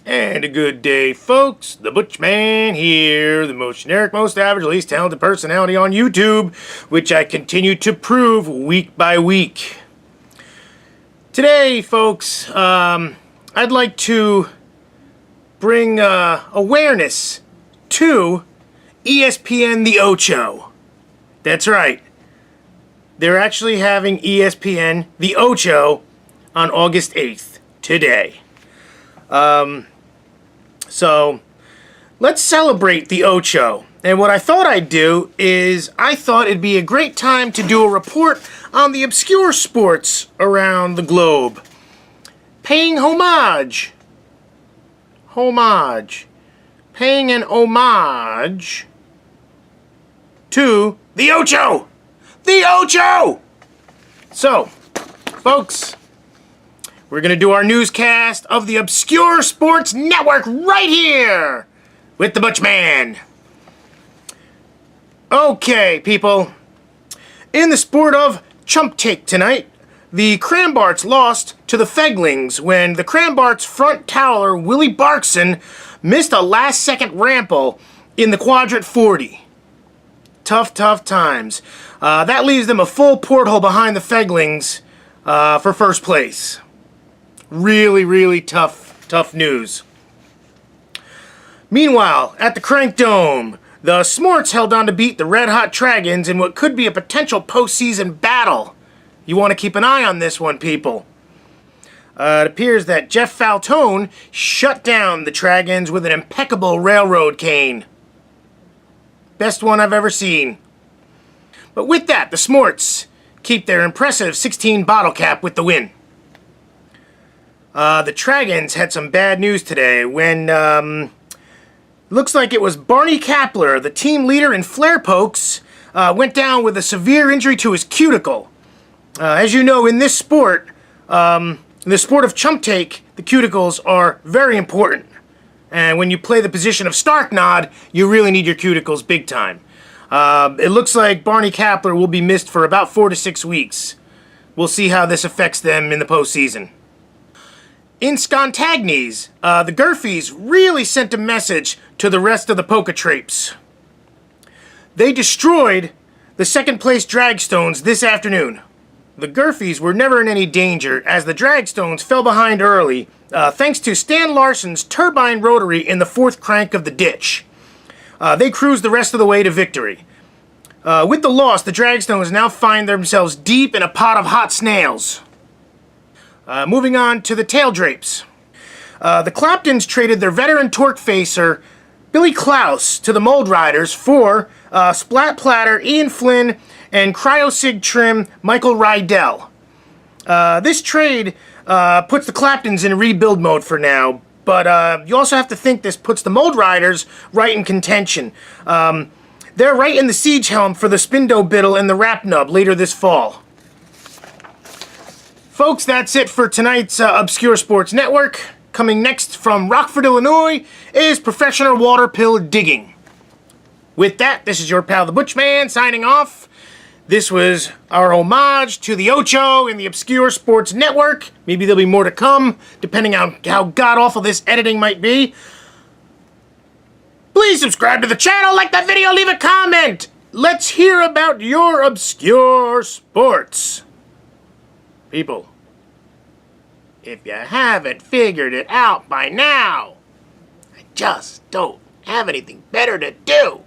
And a good day, folks. The Butch Man here, the most generic, most average, least talented personality on YouTube, which I continue to prove week by week. Today, folks, I'd like to bring awareness to espn8 THE OCHO. That's right. They're actually having espn8 THE OCHO on August 8th, today. So, let's celebrate the Ocho. And what I thought I'd do is, I thought it'd be a great time to do a report on the obscure sports around the globe. Paying homage. Paying an homage to the Ocho. The Ocho! So, folks, we're going to do our newscast of the Obscure Sports Network right here with the Butch Man. Okay, people. In the sport of chump take tonight, the Crambarts lost to the Feglings when the Crambarts front toweler Willie Barkson missed a last-second rample in the quadrant 40. Tough times. That leaves them a full porthole behind the Feglings for first place. Really tough news. Meanwhile, at the Crank Dome, the Smorts held on to beat the Red Hot Dragons in what could be a potential postseason battle. You want to keep an eye on this one, people. It appears that Jeff Faltone shut down the Dragons with an impeccable railroad cane. Best one I've ever seen. But with that, the Smorts keep their impressive 16 bottle cap with the win. The Dragons had some bad news today when, looks like it was Barney Kapler, the team leader in flare pokes, went down with a severe injury to his cuticle. As you know, in this sport, in the sport of chump take, the cuticles are very important. And when you play the position of stark nod, you really need your cuticles big time. It looks like Barney Kapler will be missed for about 4 to 6 weeks. We'll see how this affects them in the postseason. In Scontagnes, the Gurfies really sent a message to the rest of the Poketrapes. They destroyed the second-place Dragstones this afternoon. The Gurfies were never in any danger as the Dragstones fell behind early thanks to Stan Larson's turbine rotary in the 4th crank of the ditch. They cruised the rest of the way to victory. With the loss, the Dragstones now find themselves deep in a pot of hot snails. Moving on to the Tail Drapes. The Cloptons traded their veteran torque facer, Billy Klaus, to the Mold Riders for Splat Platter, Ian Flynn, and Cryosig Trim, Michael Rydell. This trade puts the Cloptons in rebuild mode for now, but you also have to think this puts the Mold Riders right in contention. They're right in the siege helm for the Spindo Biddle and the Rap Nub later this fall. Folks, that's it for tonight's Obscure Sports Network. Coming next from Rockford, Illinois, is Professional Water Pill Digging. With that, this is your pal, the Butch Man, signing off. This was our homage to the Ocho in the Obscure Sports Network. Maybe there'll be more to come, depending on how god-awful this editing might be. Please subscribe to the channel, like that video, leave a comment. Let's hear about your obscure sports. People, if you haven't figured it out by now, I just don't have anything better to do.